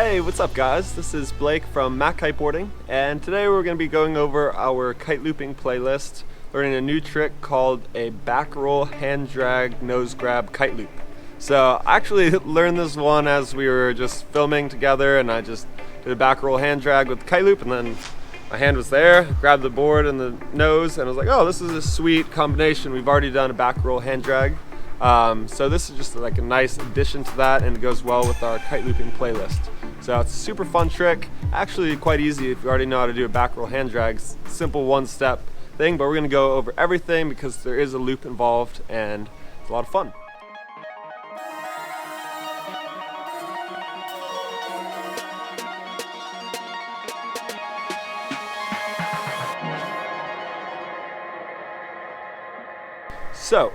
Hey, what's up guys? This is Blake from Kiteboarding, and today we're going to be going over our kite looping playlist, learning a new trick called a back roll hand drag nose grab kite loop. So I actually learned this one as we were just filming together, and I just did a back roll hand drag with the kite loop, and then my hand was there, grabbed the board and the nose, and I was like, oh, this is a sweet combination. We've already done a back roll hand drag. So this is just like a nice addition to that, and it goes well with our kite looping playlist. So it's a super fun trick, actually quite easy if you already know how to do a back roll hand drag. Simple one-step thing, but we're going to go over everything because there is a loop involved and it's a lot of fun. So,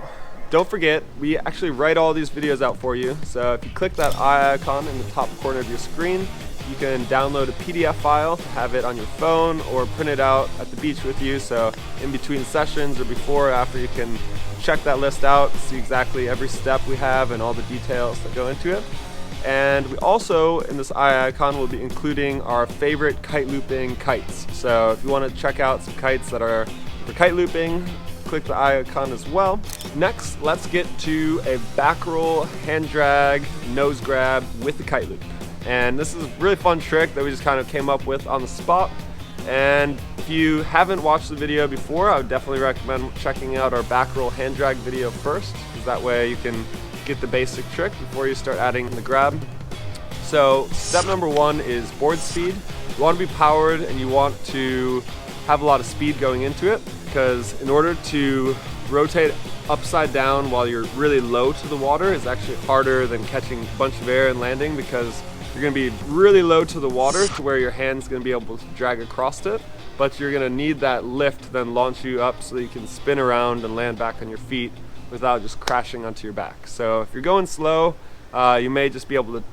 don't forget, we actually write all these videos out for you. So if you click that eye icon in the top corner of your screen, you can download a PDF file to have it on your phone or print it out at the beach with you. So in between sessions or before or after, you can check that list out, see exactly every step we have and all the details that go into it. And we also, in this eye icon, will be including our favorite kite looping kites. So if you want to check out some kites that are for kite looping, click the icon as well. Next, let's get to a back roll hand drag nose grab with the kite loop. And this is a really fun trick that we just kind of came up with on the spot. And if you haven't watched the video before, I would definitely recommend checking out our back roll hand drag video first, because that way you can get the basic trick before you start adding the grab. So step number one is board speed. You want to be powered and you want to have a lot of speed going into it, because in order to rotate upside down while you're really low to the water is actually harder than catching a bunch of air and landing, because you're going to be really low to the water to where your hand's going to be able to drag across it, but you're going to need that lift to then launch you up so that you can spin around and land back on your feet without just crashing onto your back. So if you're going slow, you may just be able to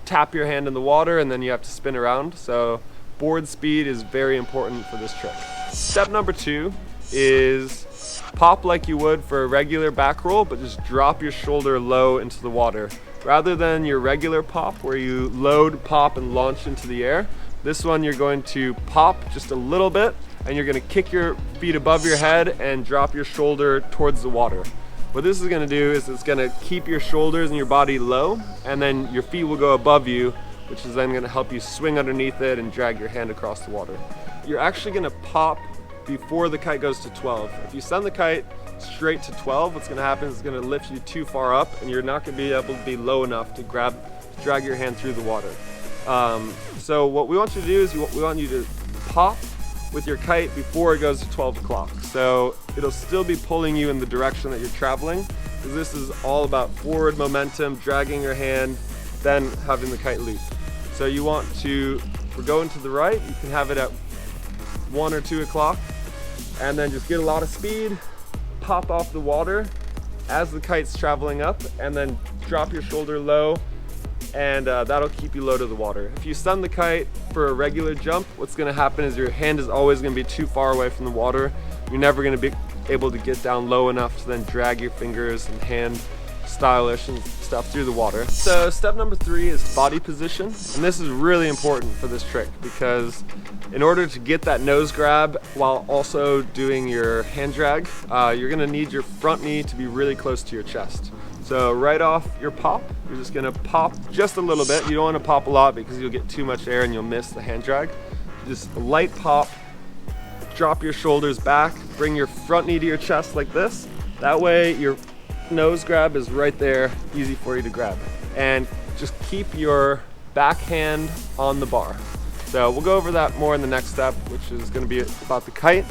tap your hand in the water and then you have to spin around. So board speed is very important for this trick. Step number two is pop like you would for a regular back roll, but just drop your shoulder low into the water. Rather than your regular pop where you load, pop, and launch into the air, this one you're going to pop just a little bit and you're going to kick your feet above your head and drop your shoulder towards the water. What this is going to do is it's going to keep your shoulders and your body low, and then your feet will go above you, which is then going to help you swing underneath it and drag your hand across the water. You're actually going to pop before the kite goes to 12. If you send the kite straight to 12, what's going to happen is it's going to lift you too far up and you're not going to be able to be low enough to drag your hand through the water. So what we want you to do is we want you to pop with your kite before it goes to 12 o'clock. So it'll still be pulling you in the direction that you're traveling, because this is all about forward momentum, dragging your hand, then having the kite loop. So you want to, if we're going to the right, you can have it at 1 or 2 o'clock, and then just get a lot of speed, pop off the water as the kite's traveling up, and then drop your shoulder low, and that'll keep you low to the water. If you send the kite for a regular jump, what's going to happen is your hand is always going to be too far away from the water. You're never going to be able to get down low enough to then drag your fingers and hand stylish and stuff through the water. So step number three is body position, and this is really important for this trick, because in order to get that nose grab while also doing your hand drag, you're going to need your front knee to be really close to your chest. So right off your pop, you're just going to pop just a little bit. You don't want to pop a lot because you'll get too much air and you'll miss the hand drag. Just a light pop, drop your shoulders back, bring your front knee to your chest like this. That way your nose grab is right there, easy for you to grab. And just keep your back hand on the bar. So we'll go over that more in the next step, which is going to be about the kite.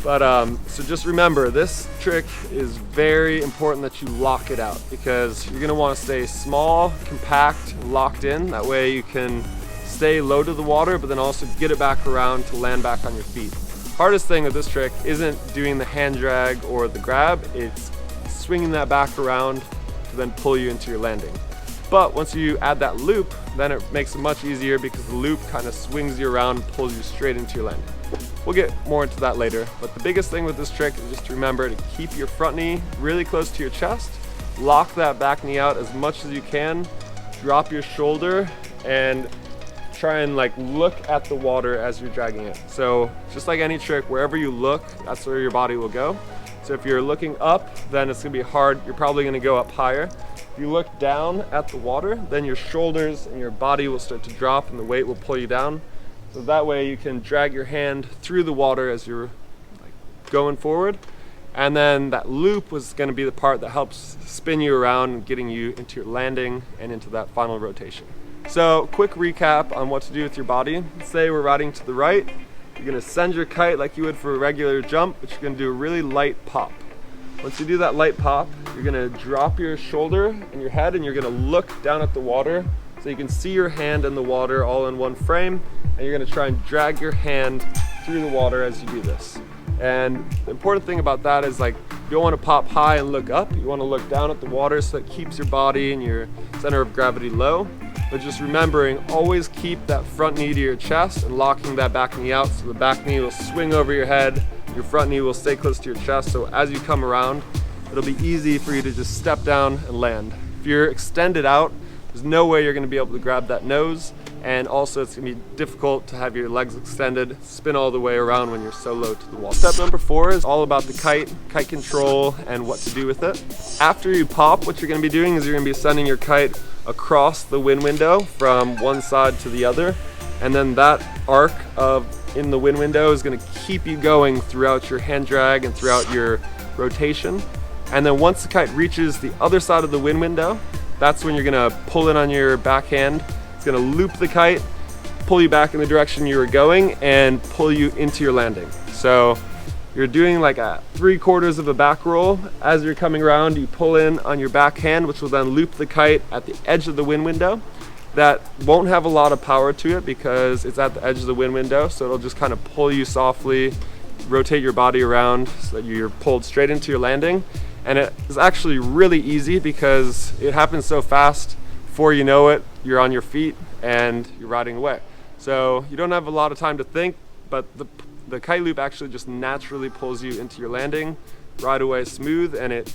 But so just remember, this trick is very important that you lock it out, because you're going to want to stay small, compact, locked in. That way you can stay low to the water, but then also get it back around to land back on your feet. Hardest thing with this trick isn't doing the hand drag or the grab, it's swinging that back around to then pull you into your landing. But once you add that loop, then it makes it much easier, because the loop kind of swings you around and pulls you straight into your landing. We'll get more into that later, but the biggest thing with this trick is just to remember to keep your front knee really close to your chest, lock that back knee out as much as you can, drop your shoulder and try and like look at the water as you're dragging it. So just like any trick, wherever you look, that's where your body will go. So if you're looking up, then it's gonna be hard. You're probably gonna go up higher. If you look down at the water, then your shoulders and your body will start to drop and the weight will pull you down. So that way you can drag your hand through the water as you're like going forward. And then that loop was gonna be the part that helps spin you around and getting you into your landing and into that final rotation. So quick recap on what to do with your body. Let's say we're riding to the right. You're gonna send your kite like you would for a regular jump, but you're gonna do a really light pop. Once you do that light pop, you're gonna drop your shoulder and your head and you're gonna look down at the water so you can see your hand in the water all in one frame, and you're gonna try and drag your hand through the water as you do this. And the important thing about that is like, you don't wanna pop high and look up, you wanna look down at the water so it keeps your body and your center of gravity low. But just remembering, always keep that front knee to your chest and locking that back knee out so the back knee will swing over your head, your front knee will stay close to your chest, so as you come around, it'll be easy for you to just step down and land. If you're extended out, there's no way you're gonna be able to grab that nose, and also it's gonna be difficult to have your legs extended, spin all the way around when you're so low to the wall. Step number 4 is all about the kite control, and what to do with it. After you pop, what you're gonna be doing is you're gonna be sending your kite across the wind window from one side to the other, and then that arc of in the wind window is going to keep you going throughout your hand drag and throughout your rotation. And then once the kite reaches the other side of the wind window, that's when you're going to pull in on your backhand. It's going to loop the kite, pull you back in the direction you were going, and pull you into your landing. So you're doing like a 3/4 of a back roll. As you're coming around, you pull in on your backhand, which will then loop the kite at the edge of the wind window. That won't have a lot of power to it because it's at the edge of the wind window, so it'll just kind of pull you softly, rotate your body around so that you're pulled straight into your landing. And it is actually really easy because it happens so fast. Before you know it, you're on your feet and you're riding away. So you don't have a lot of time to think, but the kite loop actually just naturally pulls you into your landing right away, smooth, and it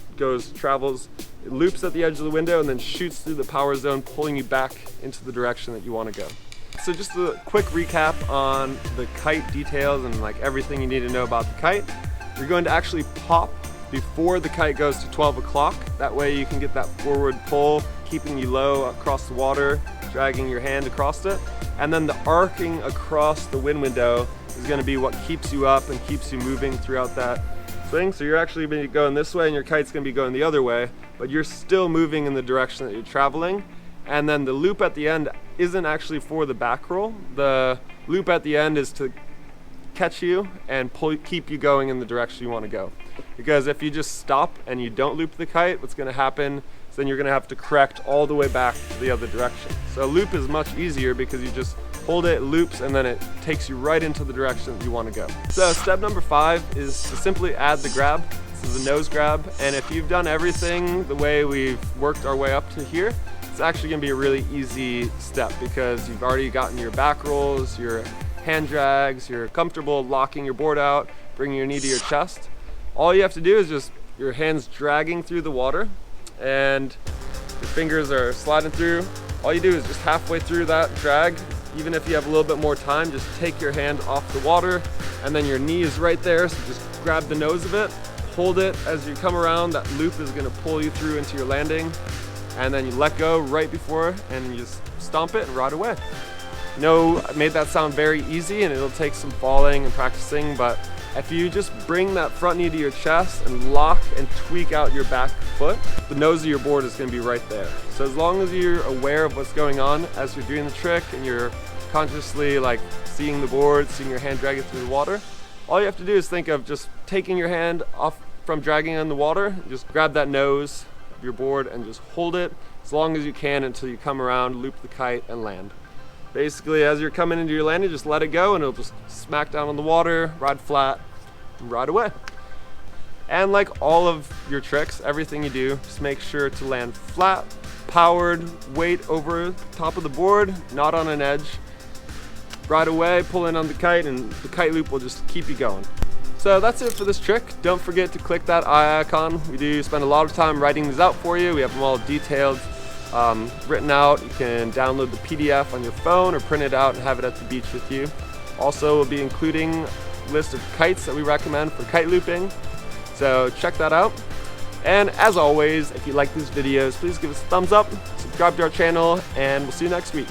travels, it loops at the edge of the window and then shoots through the power zone, pulling you back into the direction that you want to go. So just a quick recap on the kite details and like everything you need to know about the kite. You're going to actually pop before the kite goes to 12 o'clock. That way you can get that forward pull, keeping you low across the water, dragging your hand across it. And then the arcing across the wind window is going to be what keeps you up and keeps you moving throughout that swing. So you're actually going to be going this way and your kite's going to be going the other way, but you're still moving in the direction that you're traveling. And then the loop at the end isn't actually for the back roll. The loop at the end is to catch you and keep you going in the direction you want to go. Because if you just stop and you don't loop the kite, what's going to happen is then you're going to have to correct all the way back to the other direction. So a loop is much easier because you just hold it, loops, and then it takes you right into the direction that you want to go. So step number 5 is to simply add the grab. This is a nose grab, and if you've done everything the way we've worked our way up to here, it's actually going to be a really easy step because you've already gotten your back rolls, your hand drags, you're comfortable locking your board out, bringing your knee to your chest. All you have to do is just your hands dragging through the water and your fingers are sliding through. All you do is just halfway through that drag, even if you have a little bit more time, just take your hand off the water and then your knee is right there, so just grab the nose of it, hold it as you come around. That loop is going to pull you through into your landing, and then you let go right before and you just stomp it and ride away. I know I made that sound very easy and it'll take some falling and practicing, but if you just bring that front knee to your chest and lock and tweak out your back foot, the nose of your board is going to be right there. So as long as you're aware of what's going on as you're doing the trick and you're consciously like seeing the board, seeing your hand drag it through the water, all you have to do is think of just taking your hand off from dragging on the water, just grab that nose of your board and just hold it as long as you can until you come around, loop the kite, and land. Basically, as you're coming into your landing, just let it go and it'll just smack down on the water, ride flat, and ride away. And like all of your tricks, everything you do, just make sure to land flat, powered, weight over top of the board, not on an edge. Ride away, pull in on the kite, and the kite loop will just keep you going. So that's it for this trick. Don't forget to click that eye icon. We do spend a lot of time writing these out for you. We have them all detailed written out. You can download the PDF on your phone or print it out and have it at the beach with you. Also, we'll be including a list of kites that we recommend for kite looping, so check that out. And as always, if you like these videos, please give us a thumbs up, subscribe to our channel, and we'll see you next week.